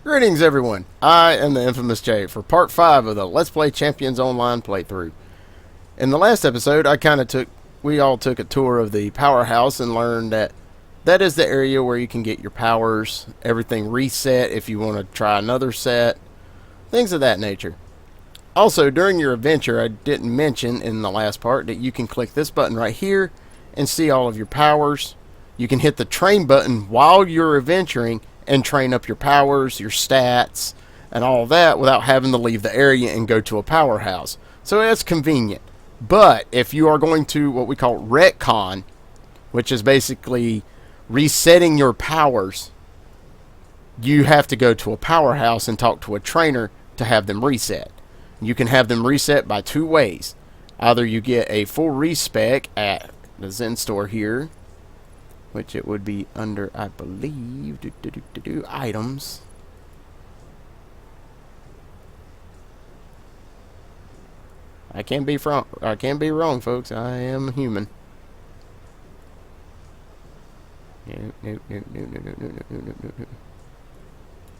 Greetings everyone, I am the infamous Jay for part 5 of the Let's Play Champions Online playthrough. In the last episode, we all took a tour of the powerhouse and learned that that is the area where you can get your powers, everything reset if you want to try another set, things of that nature. Also, during your adventure, I didn't mention in the last part that you can click this button right here and see all of your powers. You can hit the train button while you're adventuring and train up your powers, your stats, and all that without having to leave the area and go to a powerhouse. So that's convenient. But if you are going to what we call retcon, which is basically resetting your powers, you have to go to a powerhouse and talk to a trainer to have them reset. You can have them reset by two ways. Either you get a full respec at the Zen store here, which it would be under, I believe, items. I can't be wrong, folks. I am human.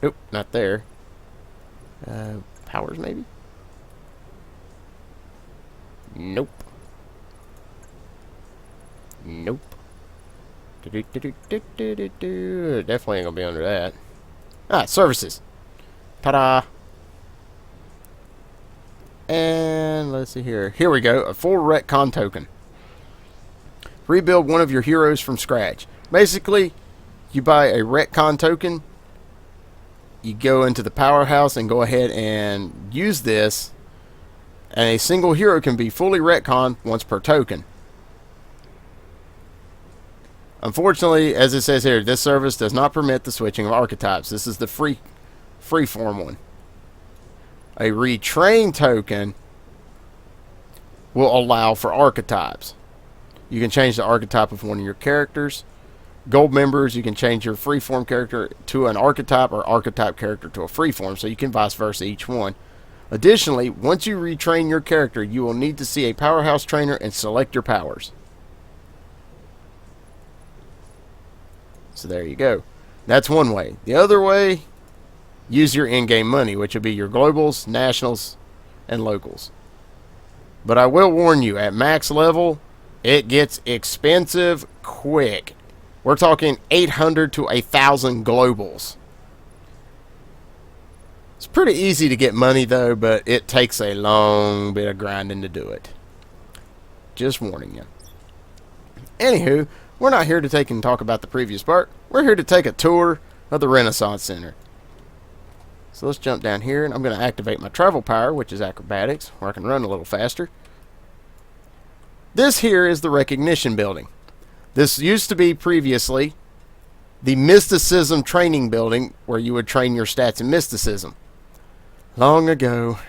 Nope, not there. Powers, maybe? Nope. Nope. Definitely ain't gonna be under that. Services. Ta-da! And let's see here. Here we go. A full retcon token. Rebuild one of your heroes from scratch. Basically, you buy a retcon token. You go into the powerhouse and go ahead and use this. And a single hero can be fully retconned once per token. Unfortunately, as it says here, this service does not permit the switching of archetypes. This is the free-form one. A retrain token will allow for archetypes. You can change the archetype of one of your characters. Gold members, you can change your free-form character to an archetype or archetype character to a free-form, so you can vice versa each one. Additionally, once you retrain your character, you will need to see a powerhouse trainer and select your powers. So there you go. That's one way. The other way, use your in-game money, which would be your globals, nationals, and locals. But I will warn you, at max level, it gets expensive quick. We're talking 800 to 1,000 globals. It's pretty easy to get money, though, but it takes a long bit of grinding to do it. Just warning you. Anywho, we're not here to take and talk about the previous part. We're here to take a tour of the Rennaissance Center. So let's jump down here, and I'm going to activate my travel power, which is acrobatics, where I can run a little faster. This here is the recognition building. This used to be previously the mysticism training building, where you would train your stats in mysticism. Long ago.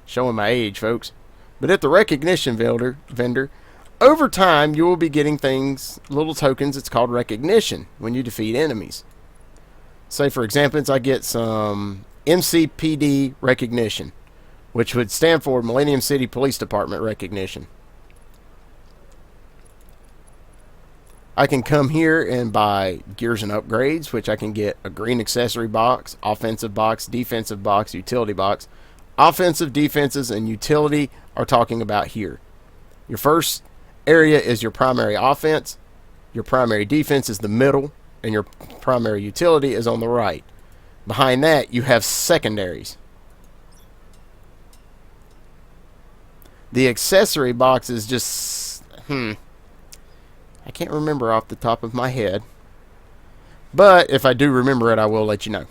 Showing my age, folks. But at the recognition vendor, over time, you will be getting things, little tokens, it's called recognition, when you defeat enemies. Say, for example, I get some MCPD recognition, which would stand for Millennium City Police Department recognition. I can come here and buy gears and upgrades, which I can get a green accessory box, offensive box, defensive box, utility box. Offensive, defenses, and utility are talking about here. Your first area is your primary offense, your primary defense is the middle, and your primary utility is on the right. Behind that, you have secondaries. The accessory box is just, I can't remember off the top of my head, but if I do remember it, I will let you know.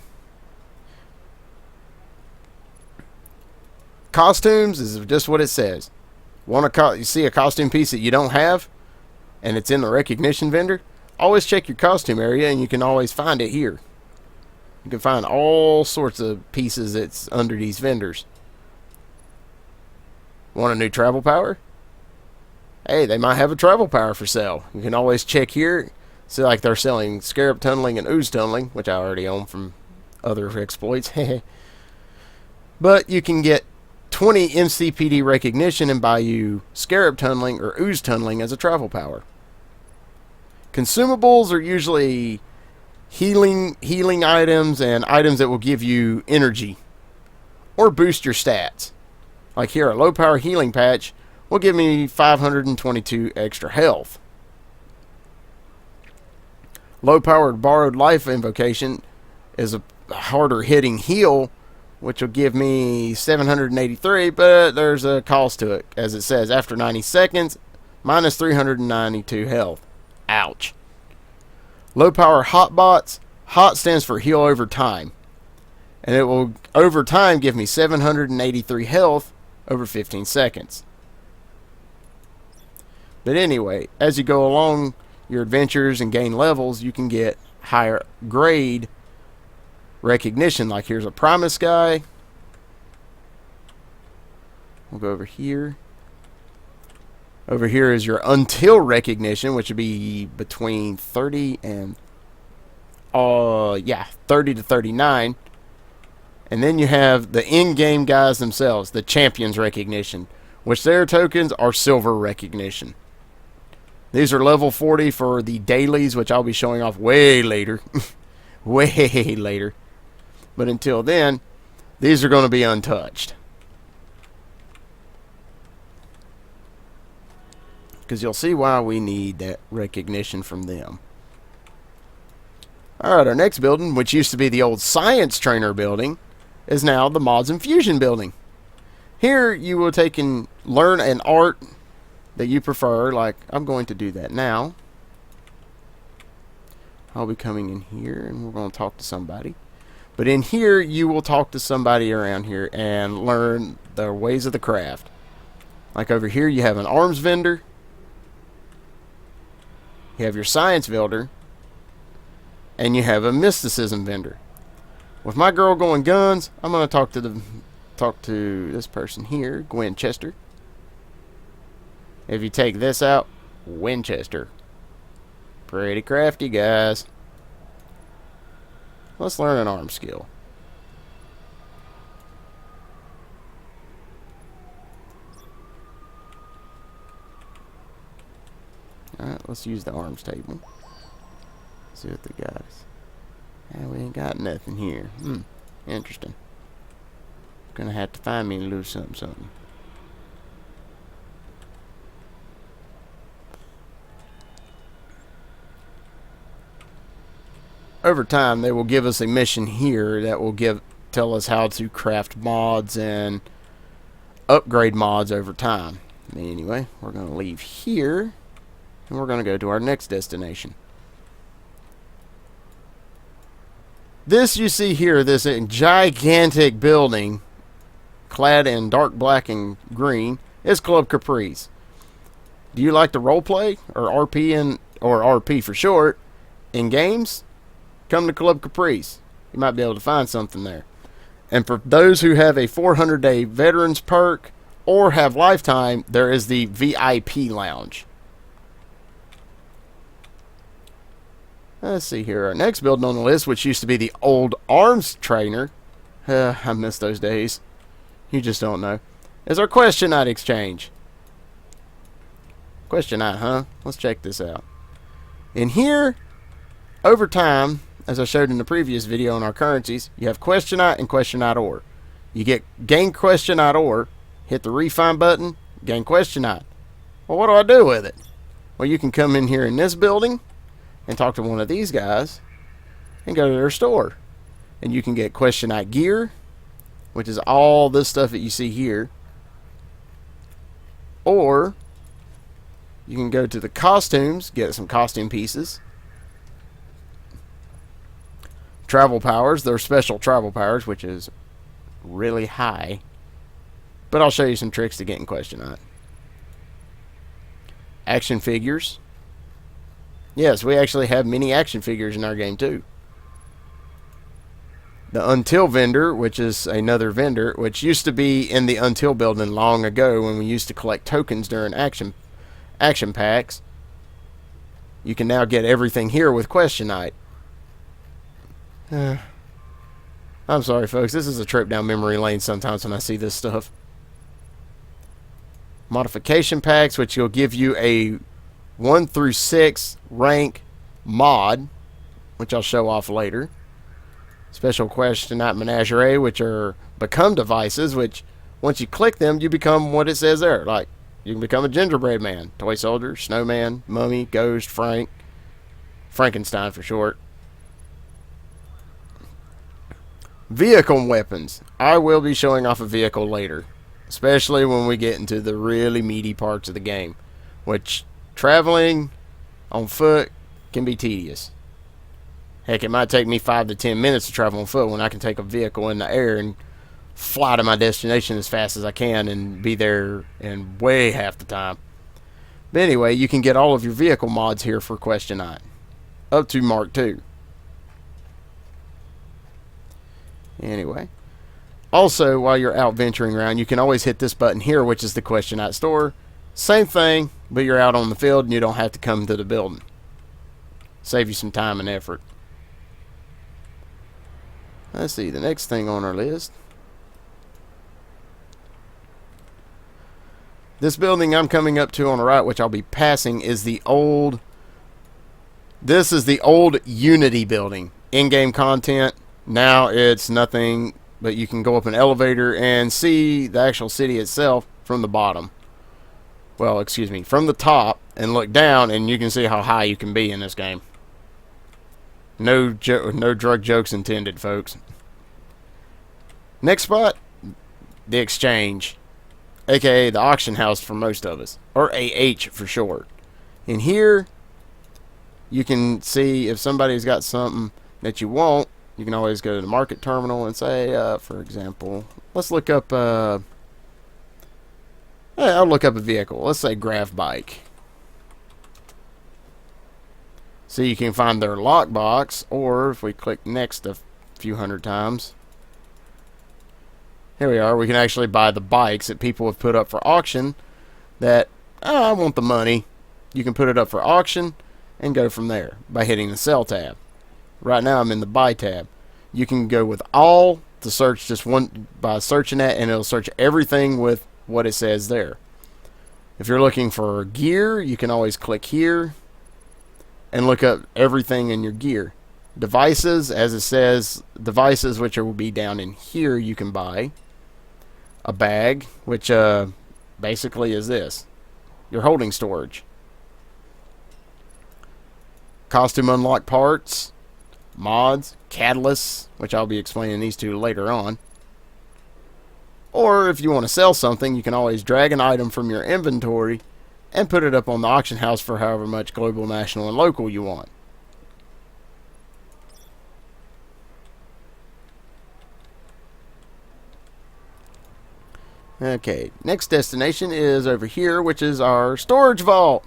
Costumes is just what it says. You see a costume piece that you don't have, and it's in the recognition vendor, always check your costume area, and you can always find it here. You can find all sorts of pieces that's under these vendors. Want a new travel power? Hey, they might have a travel power for sale. You can always check here. See, like they're selling scarab tunneling and ooze tunneling, which I already own from other exploits. But you can get 20 MCPD recognition and buy you scarab tunneling or ooze tunneling as a travel power. Consumables are usually healing items and items that will give you energy or boost your stats. Like here, a low power healing patch will give me 522 extra health. Low powered borrowed life invocation is a harder hitting heal, which will give me 783, but there's a cost to it, as it says after 90 seconds, minus 392 health. Ouch. Low power hot bots. Hot stands for heal over time, and it will over time give me 783 health over 15 seconds. But anyway, as you go along your adventures and gain levels, you can get higher grade recognition. Like here's a Primus guy. We'll go over here. Over here is your until recognition, which would be between 30 and 30 to 39. And then you have the in-game guys themselves, the champions recognition, which their tokens are silver recognition. These are level 40 for the dailies, which I'll be showing off way later. Way later. But until then, these are going to be untouched. Because you'll see why we need that recognition from them. Alright, our next building, which used to be the old Science Trainer building, is now the Mods and Fusion building. Here you will take and learn an art that you prefer. Like, I'm going to do that now. I'll be coming in here and we're going to talk to somebody. But in here, you will talk to somebody around here and learn the ways of the craft. Like over here, you have an arms vendor. You have your science vendor. And you have a mysticism vendor. With my girl going guns, I'm going to talk to this person here, Gwen Chester. If you take this out, Winchester. Pretty crafty, guys. Let's learn an arm skill. Alright, let's use the arms table. See what they got us. Yeah, we ain't got nothing here. Interesting. Gonna have to find me a little something. Over time, they will give us a mission here that will tell us how to craft mods and upgrade mods over time. Anyway, we're going to leave here, and we're going to go to our next destination. This you see here, this gigantic building, clad in dark black and green, is Club Capri's. Do you like to roleplay, or RP, or RP for short, in games? Come to Club Capri's. You might be able to find something there. And for those who have a 400-day veterans perk or have lifetime, there is the VIP lounge. Let's see here. Our next building on the list, which used to be the old arms trainer. I miss those days. You just don't know. Is our question night exchange. Question night, huh? Let's check this out. In here, over time, as I showed in the previous video on our currencies, you have questionite and questionite ore. You gain questionite ore, hit the refine button, gain questionite. Well, what do I do with it? Well, you can come in here in this building and talk to one of these guys and go to their store. And you can get questionite gear, which is all this stuff that you see here. Or you can go to the costumes, get some costume pieces. Travel powers, they're special travel powers, which is really high. But I'll show you some tricks to get in questionite. Action figures. Yes, we actually have many action figures in our game too. The Until vendor, which is another vendor, which used to be in the Until building long ago when we used to collect tokens during action packs. You can now get everything here with questionite. I'm sorry, folks. This is a trip down memory lane sometimes when I see this stuff. Modification packs, which will give you a 1 through 6 rank mod. which I'll show off later. Special question at Menagerie, which are become devices, which once you click them, you become what it says there. Like, you can become a gingerbread man, toy soldier, snowman, mummy, ghost, Frankenstein for short. Vehicle weapons. I will be showing off a vehicle later, especially when we get into the really meaty parts of the game, which traveling on foot can be tedious. Heck, it might take me 5 to 10 minutes to travel on foot when I can take a vehicle in the air and fly to my destination as fast as I can and be there in way half the time. But anyway, you can get all of your vehicle mods here for Question 9, up to Mark 2. Anyway, also while you're out venturing around, you can always hit this button here, which is the Question 9 store. Same thing, but you're out on the field and you don't have to come to the building. Save you some time and effort. Let's see, the next thing on our list. This building I'm coming up to on the right, which I'll be passing, is the old... This is the old Unity building. In-game content. Now it's nothing, but you can go up an elevator and see the actual city itself from the bottom. Well, excuse me, from the top, and look down, and you can see how high you can be in this game. No drug jokes intended, folks. Next spot, the exchange, aka the auction house for most of us, or AH for short. In here, you can see if somebody's got something that you want. You can always go to the market terminal and say, for example, let's look up. I'll look up a vehicle. Let's say Grav Bike. So you can find their lockbox, or if we click next a few hundred times, here we are. We can actually buy the bikes that people have put up for auction that, I want the money. You can put it up for auction and go from there by hitting the sell tab. Right now I'm in the buy tab. You can go with all to search just one by searching that, and it'll search everything with what it says there. If you're looking for gear, you can always click here and look up everything in your gear. Devices, as it says, devices which will be down in here, you can buy. A bag, which basically is this. Your holding storage. Costume unlock parts, mods, catalysts, which I'll be explaining these two later on. Or if you want to sell something, you can always drag an item from your inventory and put it up on the auction house for however much global, national, and local you want. Okay, next destination is over here, which is our storage vault.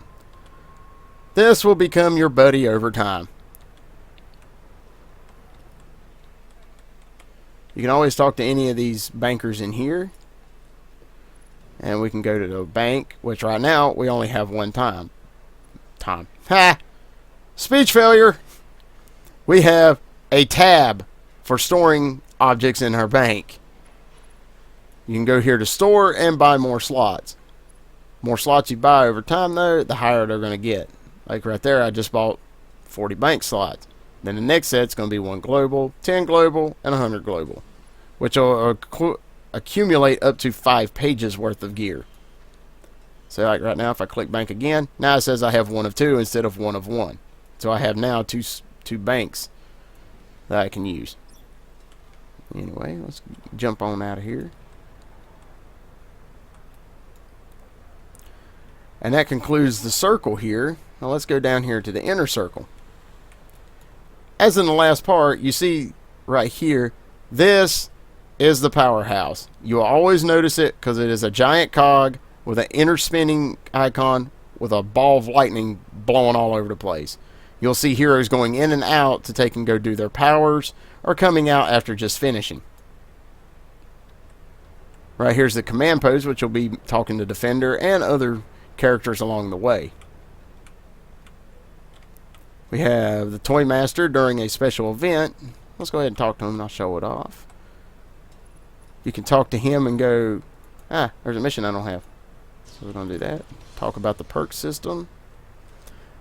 This will become your buddy over time. You can always talk to any of these bankers in here. And we can go to the bank, which right now we only have one time. Ha! Speech failure! We have a tab for storing objects in our bank. You can go here to store and buy more slots. More slots you buy over time, though, the higher they're going to get. Like right there, I just bought 40 bank slots. Then the next set's going to be 1 global, 10 global, and 100 global, which will accumulate up to 5 pages worth of gear. So like right now, if I click bank again, now it says I have 1 of 2 instead of 1 of 1. So I have now two banks that I can use. Anyway, let's jump on out of here. And that concludes the circle here. Now let's go down here to the inner circle. As in the last part, you see right here, this is the powerhouse. You'll always notice it because it is a giant cog with an inner spinning icon with a ball of lightning blowing all over the place. You'll see heroes going in and out to take and go do their powers, or coming out after just finishing. Right here's the command post, which will be talking to Defender and other characters along the way. We have the Toy Master during a special event. Let's go ahead and talk to him and I'll show it off. You can talk to him and go, there's a mission I don't have. So we're going to do that. Talk about the perk system.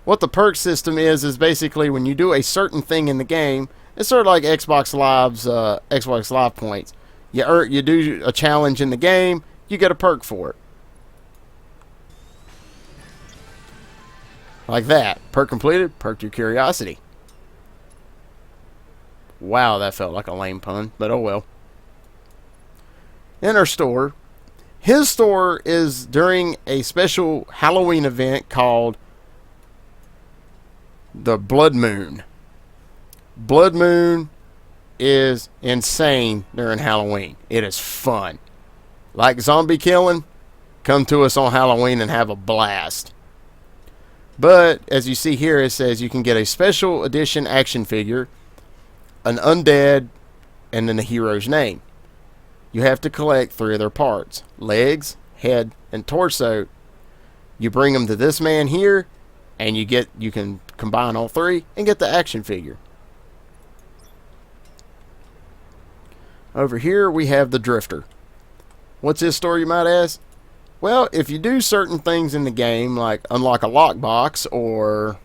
What the perk system is basically when you do a certain thing in the game, it's sort of like Xbox Live points. You do a challenge in the game, you get a perk for it. Like that. Perk completed, perked your curiosity. Wow, that felt like a lame pun, but oh well. In our store, his store is during a special Halloween event called the Blood Moon. Blood Moon is insane during Halloween. It is fun. Like zombie killing, come to us on Halloween and have a blast. But as you see here, it says you can get a special edition action figure, an undead, and then the hero's name. You have to collect 3 of their parts: legs, head, and torso. You bring them to this man here, and you can combine all 3 and get the action figure. Over here we have the Drifter. What's his story, you might ask? Well, if you do certain things in the game, like unlock a lockbox or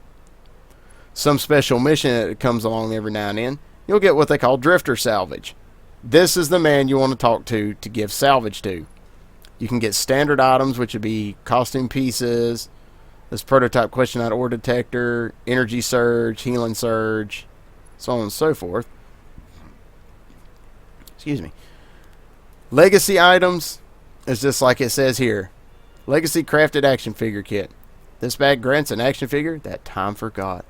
some special mission that comes along every now and then, you'll get what they call Drifter Salvage. This is the man you want to talk to give salvage to. You can get standard items, which would be costume pieces, this prototype question out ore detector, energy surge, healing surge, so on and so forth. Excuse me. Legacy items is just like it says here. Legacy crafted action figure kit. This bag grants an action figure that time forgot.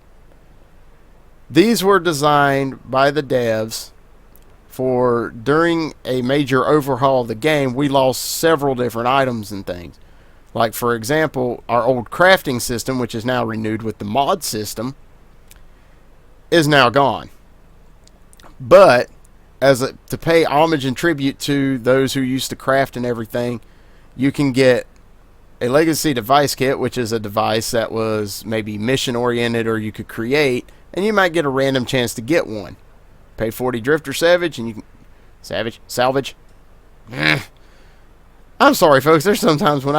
These were designed by the devs for during a major overhaul of the game. We lost several different items and things. Like, for example, our old crafting system, which is now renewed with the mod system, is now gone. But to pay homage and tribute to those who used to craft and everything, you can get a legacy device kit, which is a device that was maybe mission oriented or you could create, and you might get a random chance to get one. Pay 40 Drifter Salvage and you can salvage. I'm sorry, folks. There's sometimes when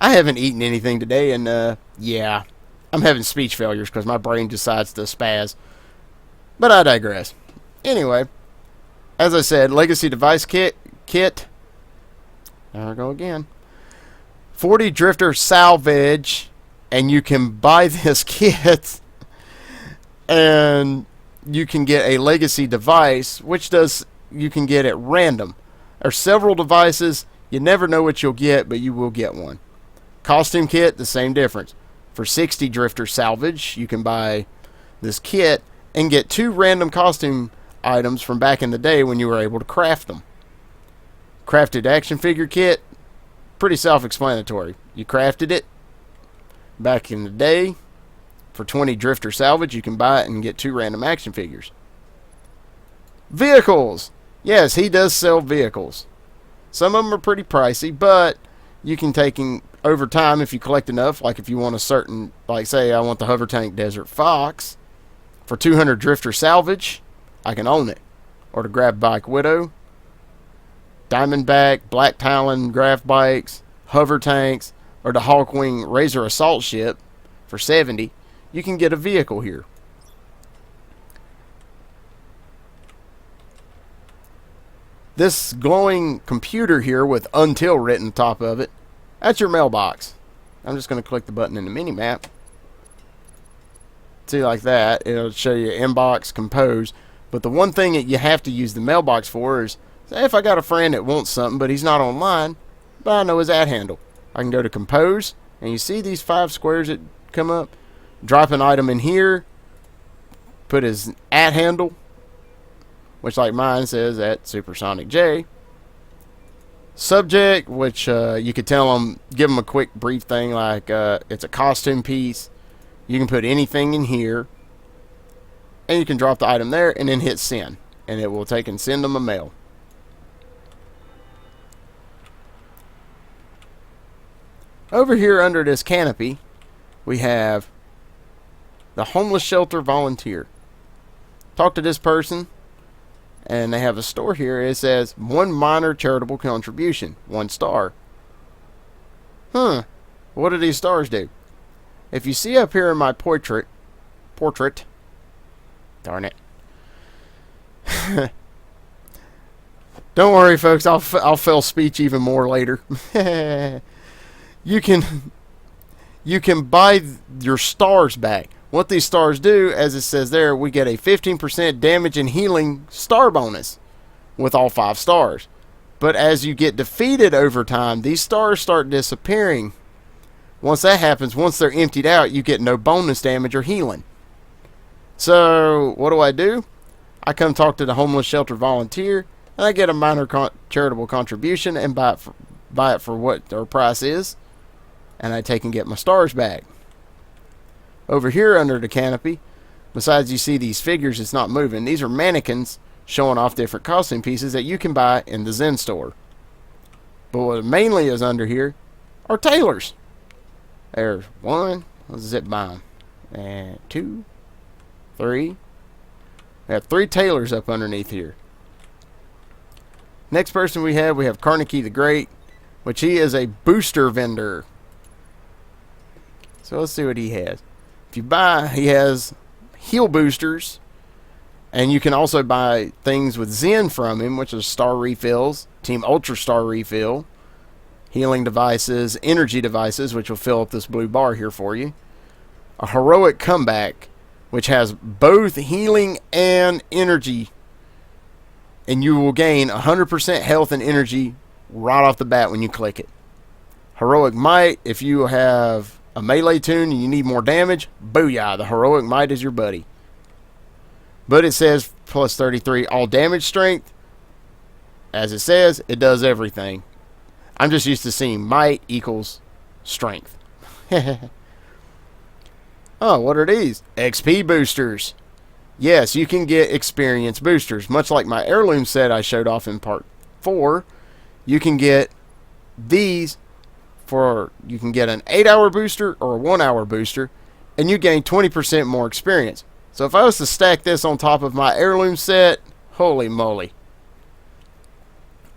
I haven't eaten anything today, and yeah, I'm having speech failures because my brain decides to spaz. But I digress. Anyway, as I said, legacy device kit. There I go again. 40 Drifter Salvage, and you can buy this kit, and you can get a legacy device, you can get at random. There are several devices. You never know what you'll get, but you will get one. Costume kit, the same difference. For 60 Drifter Salvage, you can buy this kit and get 2 random costume items from back in the day when you were able to craft them. Crafted action figure kit, pretty self-explanatory. You crafted it back in the day. For 20 Drifter Salvage, you can buy it and get 2 random action figures. Vehicles. Yes, he does sell vehicles. Some of them are pretty pricey, but you can take them over time if you collect enough. Like if you want a certain, like say I want the Hover Tank Desert Fox. For 200 Drifter Salvage, I can own it. Or to grab Bike Widow, Diamondback, Black Talon, Graph Bikes, Hover Tanks, or the Hawkwing Razor Assault Ship for 70. You can get a vehicle here. This glowing computer here with Until written on top of it, that's your mailbox. I'm just going to click the button in the mini map. See, like that, it'll show you inbox, compose. But the one thing that you have to use the mailbox for is, say if I got a friend that wants something but he's not online, but I know his @ handle. I can go to compose, and you see these 5 squares that come up? Drop an item in here, put his @ handle, which like mine says at Supersonic J. Subject, which you could tell them, give them a quick brief thing like it's a costume piece. You can put anything in here, and you can drop the item there and then hit send, and it will take and send them a mail. Over here under this canopy, we have the homeless shelter volunteer. Talk to this person, and they have a store here. It says 1 minor charitable contribution, 1 star. What do these stars do? if you see up here in my portrait, darn it. Don't worry, folks. I'll fail speech even more later. You can buy your stars back. What these stars do, as it says there, we get a 15% damage and healing star bonus with all 5 stars. But as you get defeated over time, these stars start disappearing. Once that happens, once they're emptied out, you get no bonus damage or healing. So what do? I come talk to the homeless shelter volunteer, and I get a minor charitable contribution and buy it for what their price is, and I take and get my stars back. Over here under the canopy, besides you see these figures, it's not moving. These are mannequins showing off different costume pieces that you can buy in the Zen store. But what mainly is under here are tailors. There's 1, let's zip by them, and 2, 3. We have 3 tailors up underneath here. Next person we have Carnegie the Great, which he is a booster vendor. So let's see what he has. If you buy, he has heal boosters, and you can also buy things with Zen from him, which is star refills, Team Ultra Star refill, healing devices, energy devices, which will fill up this blue bar here for you, a heroic comeback, which has both healing and energy, and you will gain 100% health and energy right off the bat when you click it. Heroic Might, if you have a melee tune and you need more damage, booyah, the Heroic Might is your buddy. But it says plus 33 all damage strength. As it says, it does everything. I'm just used to seeing might equals strength. Oh, what are these? XP boosters. Yes, you can get experience boosters. Much like my heirloom set I showed off in part 4, you can get these you can get an 8-hour booster or a 1-hour booster, and you gain 20% more experience. So if I was to stack this on top of my heirloom set, holy moly.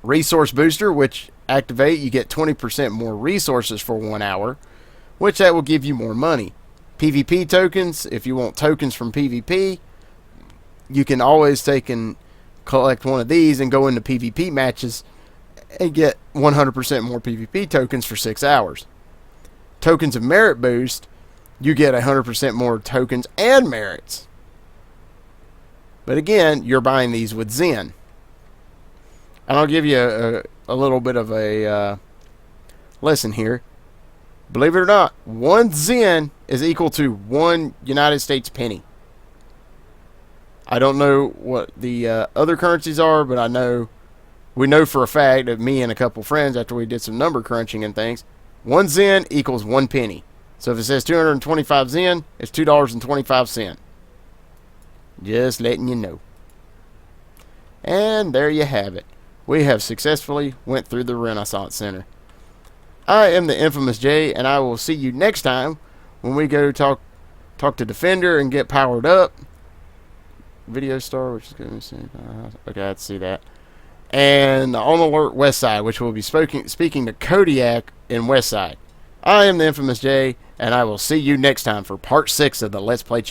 Resource booster, which activate, you get 20% more resources for 1 hour, which that will give you more money. PvP tokens, if you want tokens from PvP, you can always take and collect one of these and go into PvP matches and get 100% more PvP tokens for 6 hours. Tokens of merit boost, you get 100% more tokens and merits. But again, you're buying these with Zen. And I'll give you a little bit of a lesson here. Believe it or not, 1 Zen is equal to 1 United States penny. I don't know what the other currencies are, but we know for a fact that me and a couple friends, after we did some number crunching and things, 1 Zen equals 1 penny. So if it says 225 Zen, it's $2.25. Just letting you know. And there you have it. We have successfully went through the Rennaissance Center. I am the infamous Jay, and I will see you next time when we go talk to Defender and get powered up. Video Star, which is going to see. Okay, let's see that. And on Alert Westside, which will be speaking to Kodiak in Westside. I am the infamous Jay, and I will see you next time for part 6 of the Let's Play